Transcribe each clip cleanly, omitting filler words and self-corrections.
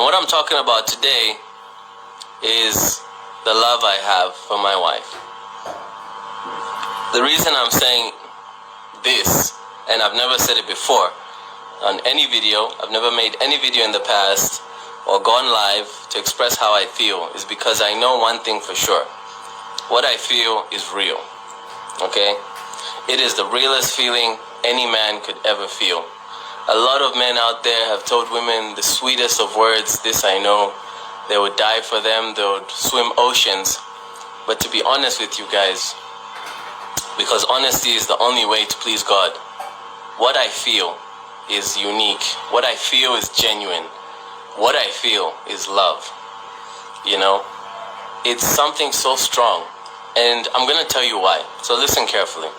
And what I'm talking about today is the love I have for my wife. The reason I'm saying this, and I've never said it before on any video, I've never made any video in the past or gone live to express how I feel, is because I know one thing for sure. What I feel is real, okay? It is the realest feeling any man could ever feel. A lot of men out there have told women the sweetest of words, this I know. They would die for them, they would swim oceans. But to be honest with you guys, because honesty is the only way to please God, what I feel is unique. What I feel is genuine. What I feel is love. You know, it's something so strong. And I'm going to tell you why. So listen carefully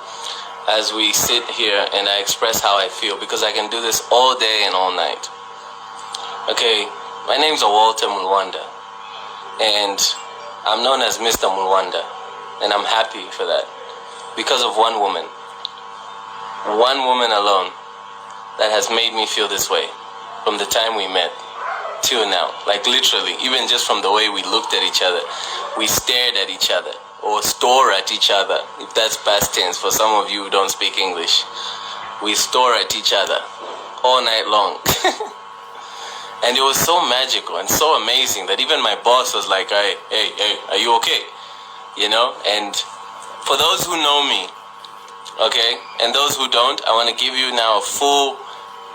as we sit here and I express how I feel, because I can do this all day and all night. Okay, my name's Walter Mulwanda, and I'm known as Mr. Mulwanda, and I'm happy for that because of one woman alone that has made me feel this way from the time we met till now. Like literally, even just from the way we looked at each other, we stared at each other, or stare at each other, if that's past tense for some of you who don't speak English. We stare at each other all night long. And it was so magical and so amazing that even my boss was like, hey, are you okay? You know? And for those who know me, okay, and those who don't, I want to give you now a full,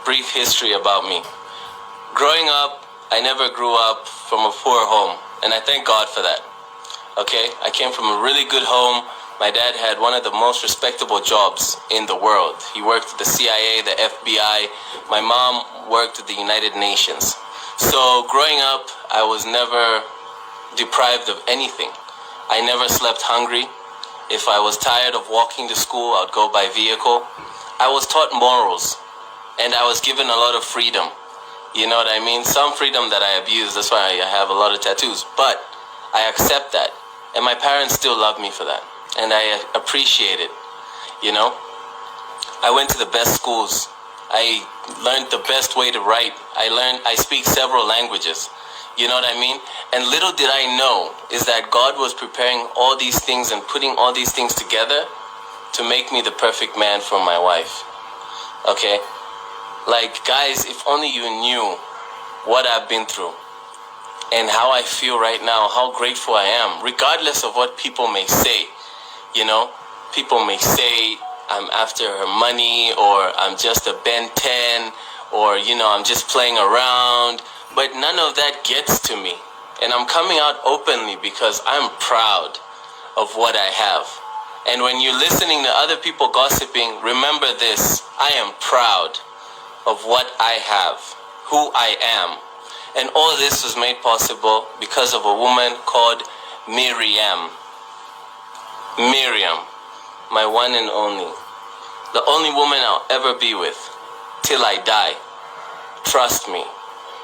brief history about me. Growing up, I never grew up from a poor home, and I thank God for that. Okay, I came from a really good home. My dad had one of the most respectable jobs in the world. He worked at the CIA, the FBI. My mom worked at the United Nations. So growing up, I was never deprived of anything. I never slept hungry. If I was tired of walking to school, I'd go by vehicle. I was taught morals, and I was given a lot of freedom. You know what I mean? Some freedom that I abuse, that's why I have a lot of tattoos. But I accept that. And my parents still love me for that. And I appreciate it, you know? I went to the best schools. I learned the best way to write. I speak several languages. You know what I mean? And little did I know is that God was preparing all these things and putting all these things together to make me the perfect man for my wife. Okay? Like, guys, if only you knew what I've been through and how I feel right now, how grateful I am, regardless of what people may say. You know, people may say I'm after her money, or I'm just a Ben 10, or, you know, I'm just playing around, but none of that gets to me. And I'm coming out openly because I'm proud of what I have. And when you're listening to other people gossiping, remember this: I am proud of what I have, who I am. And all this was made possible because of a woman called Miriam. Miriam, my one and only. The only woman I'll ever be with till I die. Trust me,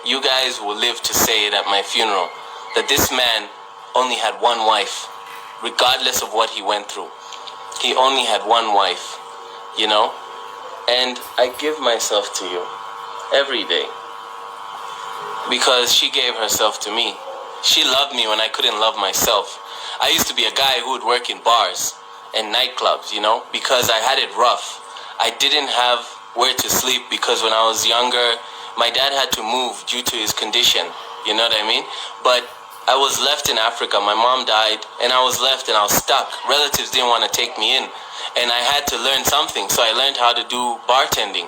you guys will live to say it at my funeral, that this man only had one wife, regardless of what he went through. He only had one wife, you know? And I give myself to you every day, because she gave herself to me. She loved me when I couldn't love myself. I used to be a guy who would work in bars and nightclubs, you know, because I had it rough. I didn't have where to sleep because when I was younger, my dad had to move due to his condition, you know what I mean? But I was left in Africa. My mom died, and I was left and I was stuck. Relatives didn't want to take me in, and I had to learn something. So I learned how to do bartending.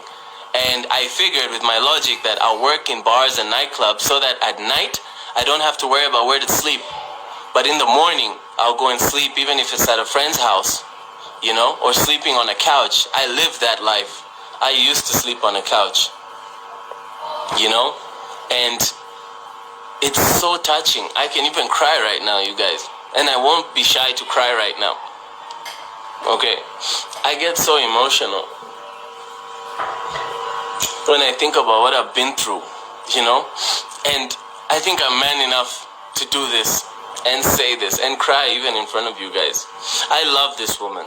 And I figured with my logic that I'll work in bars and nightclubs so that at night, I don't have to worry about where to sleep. But in the morning, I'll go and sleep even if it's at a friend's house, you know, or sleeping on a couch. I lived that life. I used to sleep on a couch, you know, and it's so touching. I can even cry right now, you guys, and I won't be shy to cry right now. Okay, I get so emotional when I think about what I've been through, you know, and I think I'm man enough to do this and say this and cry even in front of you guys. I love this woman,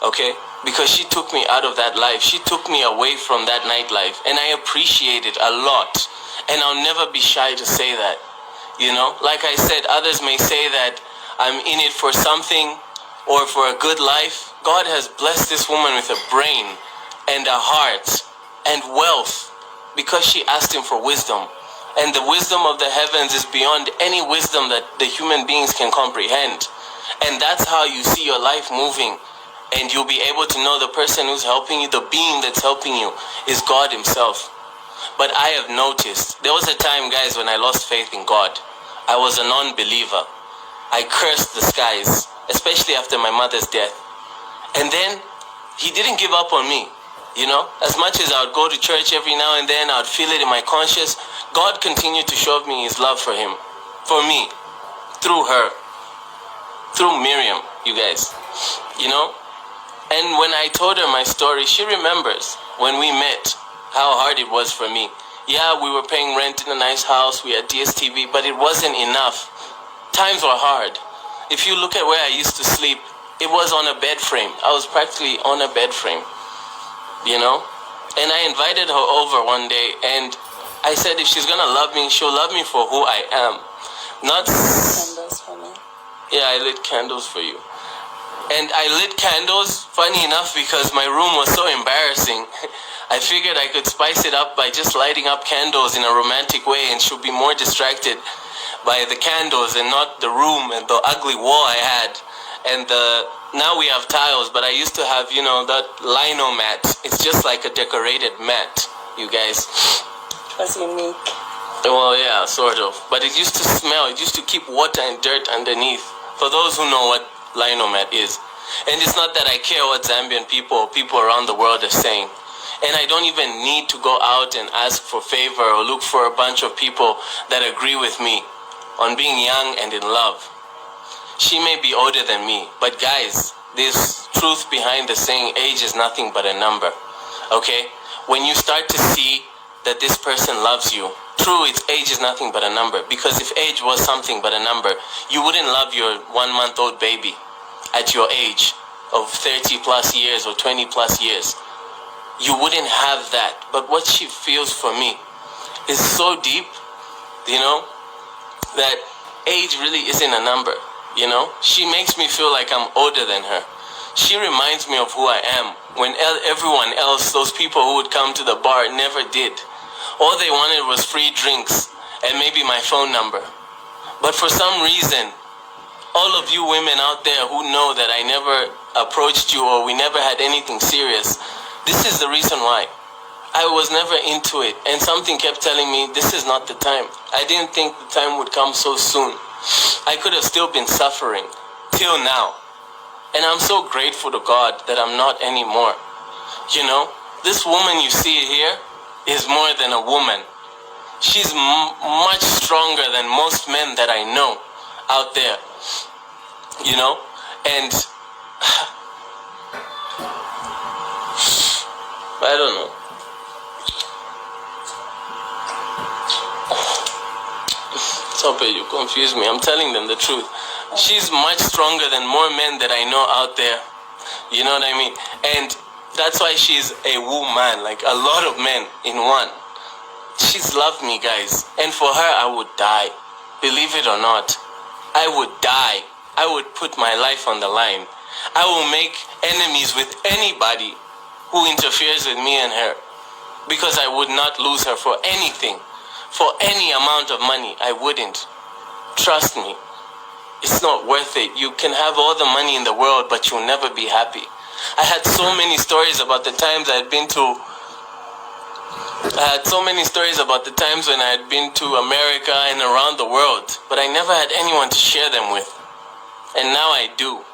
okay? Because she took me out of that life. She took me away from that nightlife, and I appreciate it a lot. And I'll never be shy to say that, you know? Like I said, others may say that I'm in it for something or for a good life. God has blessed this woman with a brain and a heart and wealth because she asked him for wisdom. And the wisdom of the heavens is beyond any wisdom that the human beings can comprehend. And that's how you see your life moving. And you'll be able to know the person who's helping you, the being that's helping you, is God himself. But I have noticed, there was a time, guys, when I lost faith in God. I was a non-believer. I cursed the skies, especially after my mother's death. And then he didn't give up on me. You know, as much as I would go to church every now and then, I would feel it in my conscience. God continued to show me his love for him, for me, through her, through Miriam, you guys, you know. And when I told her my story, she remembers when we met, how hard it was for me. Yeah, we were paying rent in a nice house, we had DSTV, but it wasn't enough. Times were hard. If you look at where I used to sleep, it was on a bed frame. I was practically on a bed frame, you know. And I invited her over one day, and I said if she's gonna love me, she'll love me for who I am. Not candles for me. Yeah, I lit candles for you. And I lit candles, funny enough, because my room was so embarrassing. I figured I could spice it up by just lighting up candles in a romantic way, and she'll be more distracted by the candles and not the room and the ugly wall I had. And now we have tiles, but I used to have, you know, that lino mat. It's just like a decorated mat, you guys. It was unique. Well, yeah, sort of. But it used to smell. It used to keep water and dirt underneath. For those who know what lino mat is. And it's not that I care what Zambian people around the world are saying. And I don't even need to go out and ask for favor or look for a bunch of people that agree with me on being young and in love. She may be older than me, but guys, there's truth behind the saying, age is nothing but a number. Okay? When you start to see that this person loves you, true, its age is nothing but a number. Because if age was something but a number, you wouldn't love your 1-month-old baby at your age of 30 plus years or 20 plus years. You wouldn't have that. But what she feels for me is so deep, you know, that age really isn't a number, you know. She makes me feel like I'm older than her. She reminds me of who I am when everyone else, those people who would come to the bar, never did. All they wanted was free drinks and maybe my phone number. But for some reason, all of you women out there who know that I never approached you or we never had anything serious, this is the reason why. I was never into it, and something kept telling me this is not the time. I didn't think the time would come so soon. I could have still been suffering till now. And I'm so grateful to God that I'm not anymore. You know, this woman you see here is more than a woman. She's much stronger than most men that I know out there. You know, and I don't know. Stop it, you confuse me. I'm telling them the truth. She's much stronger than more men that I know out there. You know what I mean? And that's why she's a woman, like a lot of men in one. She's loved me, guys. And for her, I would die. Believe it or not, I would die. I would put my life on the line. I will make enemies with anybody who interferes with me and her. Because I would not lose her for anything. For any amount of money, I wouldn't. Trust me. It's not worth it. You can have all the money in the world, but you'll never be happy. I had so many stories about the times I had been to when I had been to America and around the world, but I never had anyone to share them with. And now I do.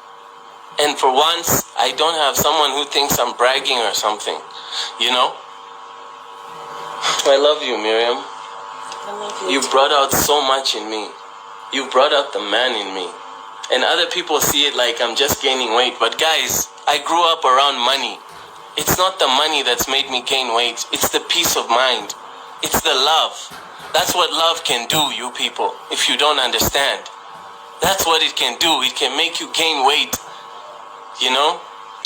And for once, I don't have someone who thinks I'm bragging or something, you know? I love you, Miriam. I love you. You brought out so much in me. You brought out the man in me. And other people see it like I'm just gaining weight. But guys, I grew up around money. It's not the money that's made me gain weight. It's the peace of mind. It's the love. That's what love can do, you people, if you don't understand. That's what it can do. It can make you gain weight. You know?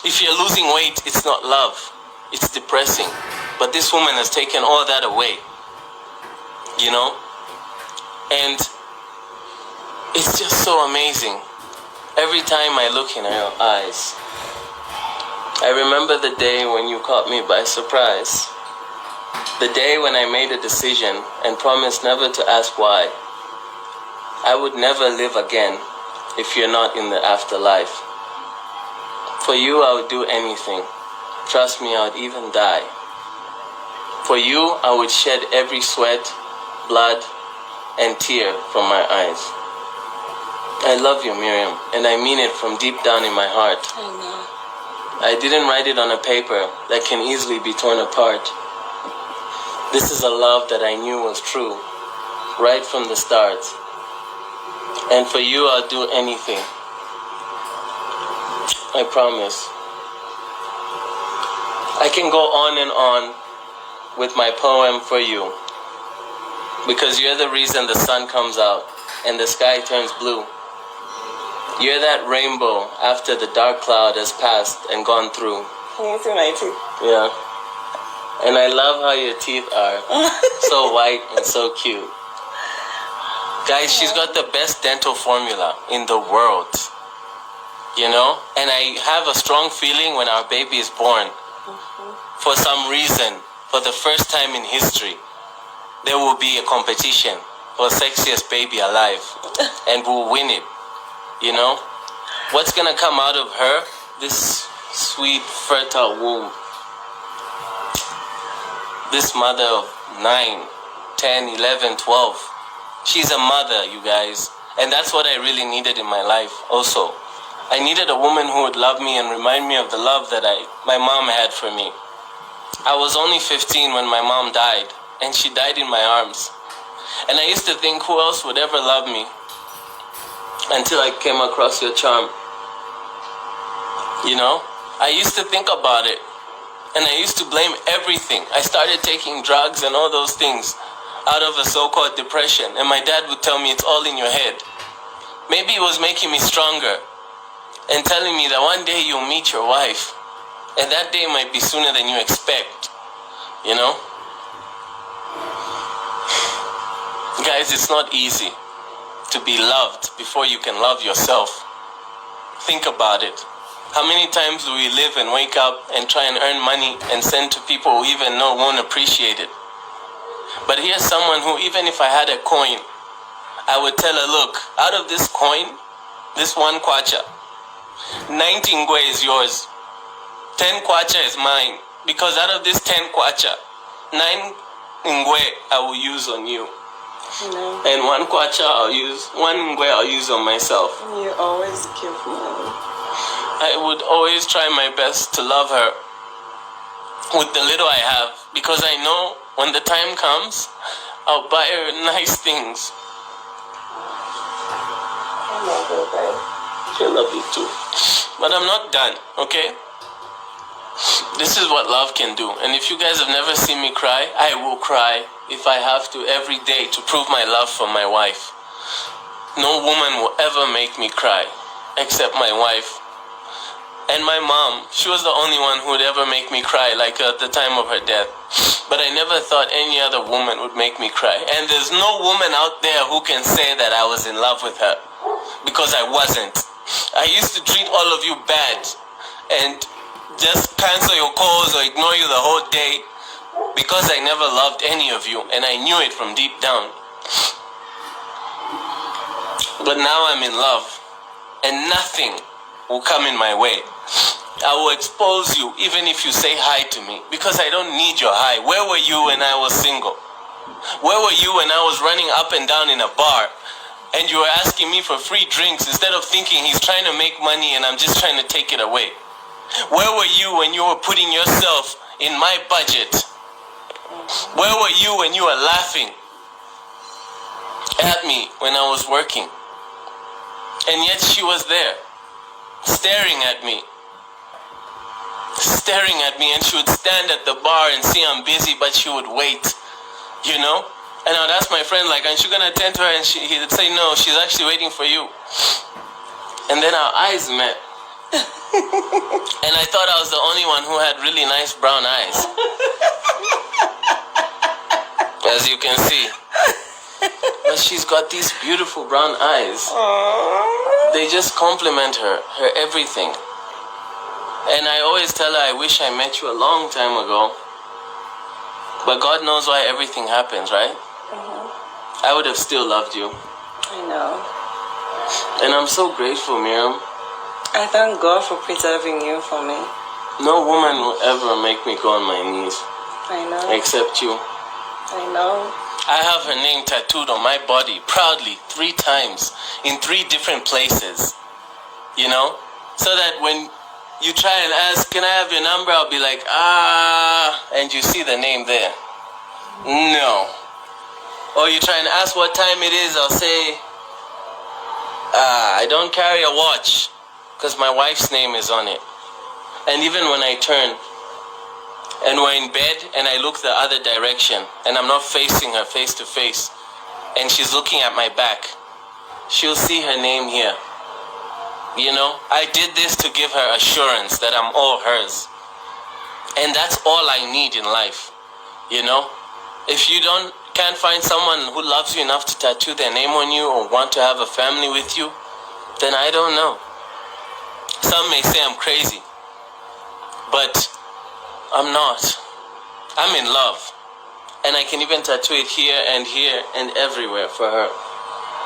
If you're losing weight, it's not love. It's depressing. But this woman has taken all that away. You know? And it's just so amazing. Every time I look in her eyes, I remember the day when you caught me by surprise. The day when I made a decision and promised never to ask why. I would never live again if you're not in the afterlife. For you, I would do anything. Trust me, I would even die. For you, I would shed every sweat, blood, and tear from my eyes. I love you, Miriam, and I mean it from deep down in my heart. I know. I didn't write it on a paper that can easily be torn apart. This is a love that I knew was true, right from the start. And for you, I'll do anything. I promise. I can go on and on with my poem for you, because you're the reason the sun comes out and the sky turns blue. You're that rainbow after the dark cloud has passed and gone through. Can you see my teeth? Yeah. And I love how your teeth are so white and so cute. Guys, she's got the best dental formula in the world. You know? And I have a strong feeling when our baby is born, for some reason, for the first time in history, there will be a competition for sexiest baby alive. And we'll win it. You know? What's gonna come out of her? This sweet, fertile womb. This mother of 9, 10, 11, 12. She's a mother, you guys. And that's what I really needed in my life also. I needed a woman who would love me and remind me of the love that my mom had for me. I was only 15 when my mom died, and she died in my arms. And I used to think, who else would ever love me? Until I came across your charm. You know? I used to think about it. And I used to blame everything. I started taking drugs and all those things out of a so-called depression. And my dad would tell me it's all in your head. Maybe it was making me stronger and telling me that one day you'll meet your wife. And that day might be sooner than you expect. You know? Guys, it's not easy to be loved before you can love yourself. Think about it. How many times do we live and wake up and try and earn money and send to people who even know won't appreciate it? But here's someone who, even if I had a coin, I would tell her, look, out of this coin, this one kwacha, 19 ngwe is yours. 10 kwacha is mine. Because out of this 10 kwacha, 9 ngwe I will use on you. No. And 1 kwacha one ngwe I'll use on myself. You always give me. I would always try my best to love her with the little I have, because I know when the time comes, I'll buy her nice things. I love you, babe. I love you too. But I'm not done, okay? This is what love can do. And if you guys have never seen me cry, I will cry if I have to every day to prove my love for my wife. No woman will ever make me cry except my wife. And my mom, she was the only one who would ever make me cry, like at the time of her death. But I never thought any other woman would make me cry. And there's no woman out there who can say that I was in love with her, because I wasn't. I used to treat all of you bad and just cancel your calls or ignore you the whole day, because I never loved any of you, and I knew it from deep down. But now I'm in love, and nothing will come in my way. I will expose you even if you say hi to me, because I don't need your hi. Where were you when I was single? Where were you when I was running up and down in a bar and you were asking me for free drinks instead of thinking he's trying to make money and I'm just trying to take it away? Where were you when you were putting yourself in my budget? Where were you when you were laughing at me when I was working? And yet she was there, staring at me, and she would stand at the bar and see I'm busy, but she would wait, you know? And I'd ask my friend, like, aren't you gonna attend to her? And he would say, no, she's actually waiting for you. And then our eyes met. And I thought I was the only one who had really nice brown eyes. As you can see. But she's got these beautiful brown eyes. Aww. They just compliment her everything. And I always tell her, I wish I met you a long time ago. But God knows why everything happens, right? I would have still loved you. I know. And I'm so grateful, Miriam. I thank God for preserving you for me. No woman will ever make me go on my knees. I know. Except you. I know. I have her name tattooed on my body, proudly, 3 times, in 3 different places. You know? So that when you try and ask, can I have your number? I'll be like, and you see the name there. No. Or you try and ask what time it is, I'll say, I don't carry a watch, because my wife's name is on it. And even when I turn, and we're in bed, and I look the other direction, and I'm not facing her face to face, and she's looking at my back, she'll see her name here. You know, I did this to give her assurance that I'm all hers. And that's all I need in life. You know, if you can't find someone who loves you enough to tattoo their name on you or want to have a family with you, then I don't know. Some may say I'm crazy, but I'm not. I'm in love. And I can even tattoo it here and everywhere for her.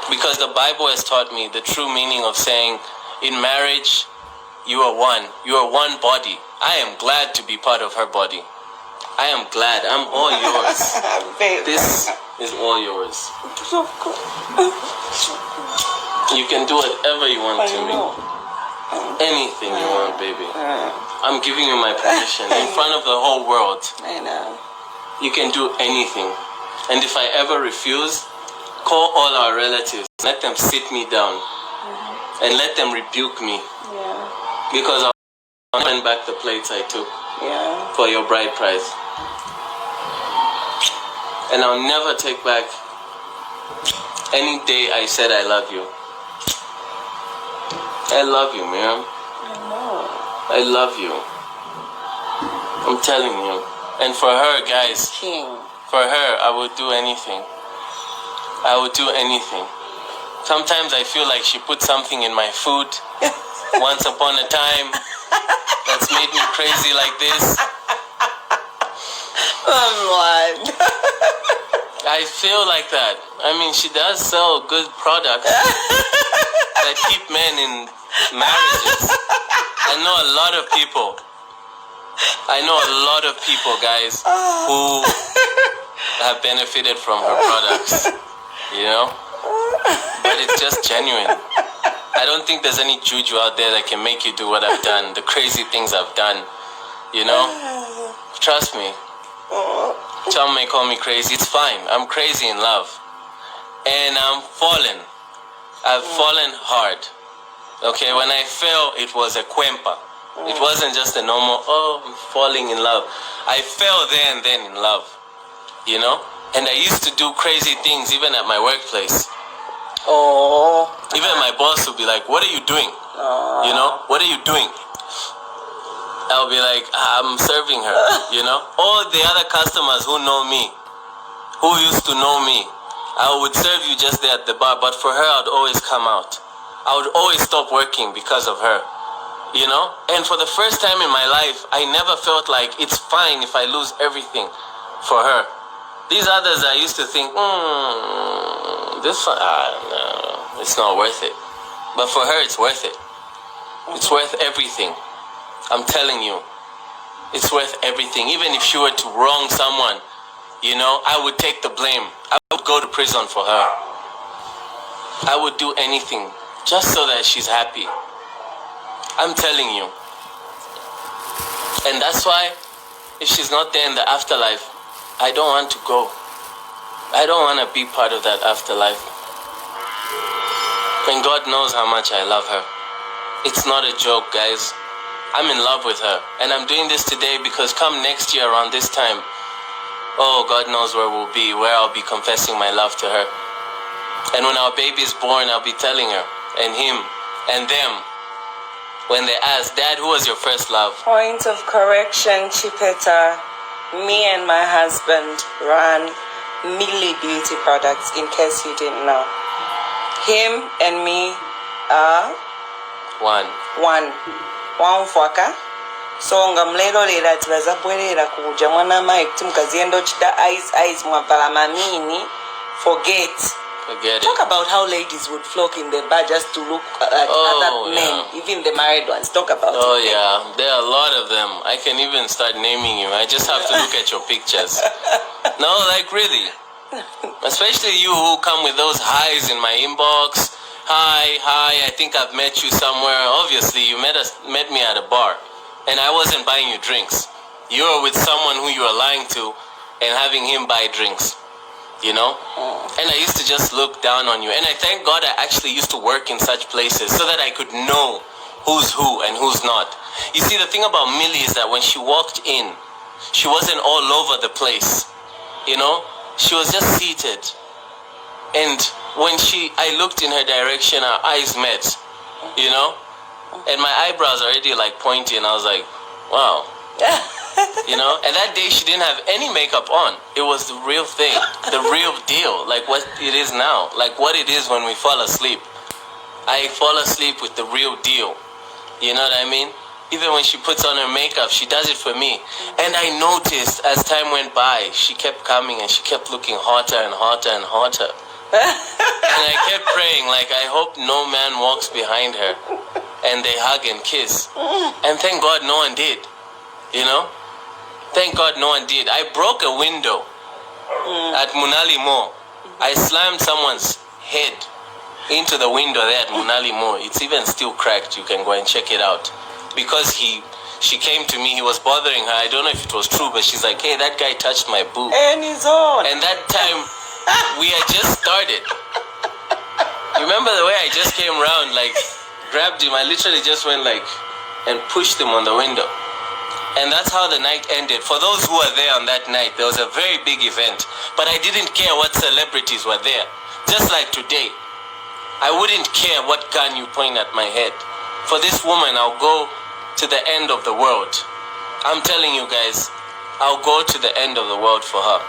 Because the Bible has taught me the true meaning of saying, in marriage, you are one. You are one body. I am glad to be part of her body. I am glad. I'm all yours. This is all yours. You can do whatever you want to me. Anything you want, baby. I'm giving you my permission in front of the whole world. I know. You can do anything. And if I ever refuse, call all our relatives. Let them sit me down. And let them rebuke me. Yeah. Because I'll turn back the plates I took for your bride price. And I'll never take back any day I said I love you. I love you, Miriam. I know. I love you. I'm telling you. And for her, guys, King. for her, I would do anything. I would do anything. Sometimes I feel like she put something in my food once upon a time that's made me crazy like this. I feel like that. I mean, she does sell good products that keep men in marriages. I know a lot of people. Guys, who have benefited from her products. You know? But it's just genuine. I don't think there's any juju out there that can make you do what I've done, the crazy things I've done. You know? Trust me. Some may call me crazy. It's fine. I'm crazy in love. And I'm fallen. I've fallen hard. Okay, when I fell, it was a cuempa. It wasn't just a normal, I'm falling in love. I fell there and then in love. You know? And I used to do crazy things even at my workplace. Oh. Even my boss would be like, what are you doing? You know? What are you doing? I'll be like, I'm serving her, you know? All the other customers who know me, who used to know me, I would serve you just there at the bar, but for her, I'd always come out. I would always stop working because of her, you know? And for the first time in my life, I never felt like it's fine if I lose everything for her. These others, I used to think, no, it's not worth it. But for her, it's worth it. It's worth everything. I'm telling you, it's worth everything. Even if she were to wrong someone, you know, I would take the blame. I would go to prison for her. I would do anything just so that she's happy. I'm telling you. And that's why, if she's not there in the afterlife, I don't want to go. I don't want to be part of that afterlife. And God knows how much I love her. It's not a joke, guys. I'm in love with her. And I'm doing this today because come next year around this time, oh, God knows where we'll be, where I'll be confessing my love to her. And when our baby is born, I'll be telling her, and him, and them, when they ask, Dad, who was your first love? Point of correction, Chipeta. Me and my husband run Millie Beauty Products, in case you didn't know. Him and me are one mfwaka. So ngamlelo lela tibazabwelela kuja mwana Mike timkaziendo chita eyes mwavala mamini. Forget it. Talk about how ladies would flock in the bar just to look at other men, even the married ones. Talk about it. Oh, yeah. There are a lot of them. I can even start naming you. I just have to look at your pictures. No, like really. Especially you who come with those highs in my inbox. Hi, I think I've met you somewhere. Obviously, you met me at a bar. And I wasn't buying you drinks. You were with someone who you were lying to and having him buy drinks. You know? And I used to just look down on you. And I thank God I actually used to work in such places so that I could know who's who and who's not. You see, the thing about Millie is that when she walked in, she wasn't all over the place. You know? She was just seated. And when I looked in her direction, our eyes met. You know? And my eyebrows already like pointing. I was like, wow. You know, and that day she didn't have any makeup on. It was the real thing, the real deal, like what it is now, like what it is when we fall asleep. I fall asleep with the real deal. You know what I mean? Even when she puts on her makeup, she does it for me. And I noticed as time went by, she kept coming and she kept looking hotter and hotter and hotter. And I kept praying, like, I hope no man walks behind her and they hug and kiss. And thank God no one did. You know? Thank God no one did. I broke a window at Munali Mall. I slammed someone's head into the window there at Munali Mall. It's even still cracked. You can go and check it out. Because she came to me, he was bothering her. I don't know if it was true, but she's like, hey, that guy touched my boob. And he's on. And that time, we had just started. You remember the way I just came around, like, grabbed him. I literally just went like, and pushed him on the window. And that's how the night ended. For those who were there on that night, there was a very big event. But I didn't care what celebrities were there. Just like today, I wouldn't care what gun you point at my head. For this woman, I'll go to the end of the world. I'm telling you guys, I'll go to the end of the world for her.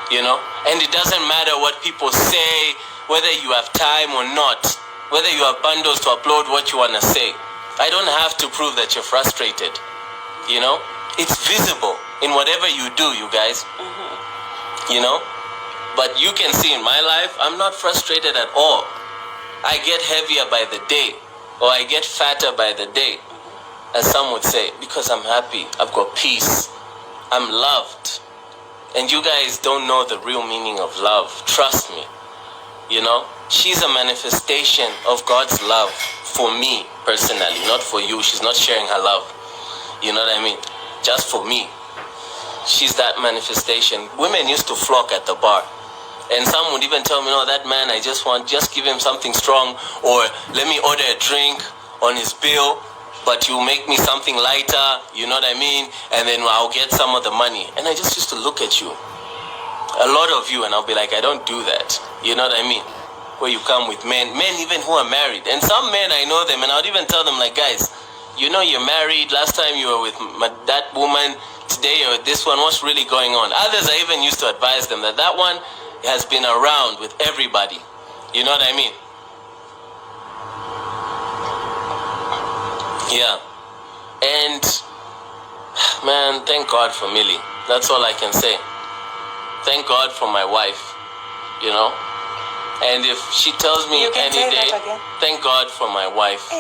You know? And it doesn't matter what people say, whether you have time or not, whether you have bundles to upload what you want to say. I don't have to prove that you're frustrated. You know? It's visible in whatever you do, you guys. You know? But you can see in my life, I'm not frustrated at all. I get heavier by the day, or I get fatter by the day, as some would say, because I'm happy. I've got peace. I'm loved. And you guys don't know the real meaning of love. Trust me. You know? She's a manifestation of God's love for me personally, not for you. She's not sharing her love. You know what I mean? Just for me. She's that manifestation. Women used to flock at the bar. And some would even tell me, no, that man, just give him something strong. Or let me order a drink on his bill, but you make me something lighter. You know what I mean? And then I'll get some of the money. And I just used to look at you. A lot of you, and I'll be like, I don't do that. You know what I mean? Where you come with men even who are married. And some men, I know them, and I would even tell them, like, guys, you know you're married. Last time you were with that woman. Today you're with this one. What's really going on? Others, I even used to advise them that one has been around with everybody. You know what I mean? Yeah. And, man, thank God for Millie. That's all I can say. Thank God for my wife, you know? And if she tells me any day, thank God for my wife.